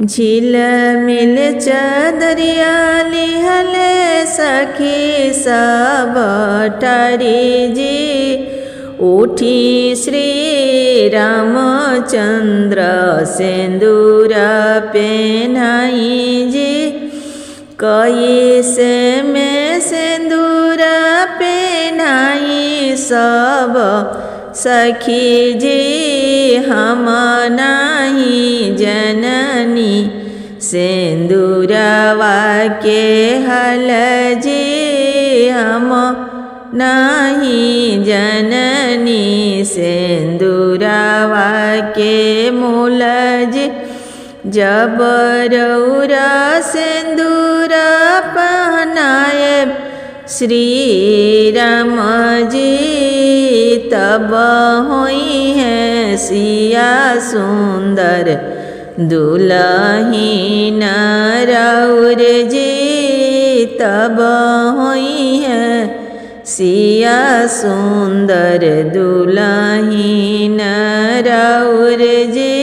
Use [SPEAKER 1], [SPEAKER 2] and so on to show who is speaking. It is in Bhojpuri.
[SPEAKER 1] झील मिल चदरिया लिहले सखी सब ठारी जी। उठी श्री रामचंद्र सिंदूर पेन्हाई जी। कैसे में सिंदूर पेन्हाई सब सखी जी। हम नाही जननी सिंदूरवा के हल जी। हम नाही जननी सिंदूरवा के मूल जी। जब रउरा सिंदूर पहनाए श्री राम जी। तब होई है सिया सुंदर दुल्हीन राउर जी। तब होई है सिया सुंदर दुल्हीन राउर जी।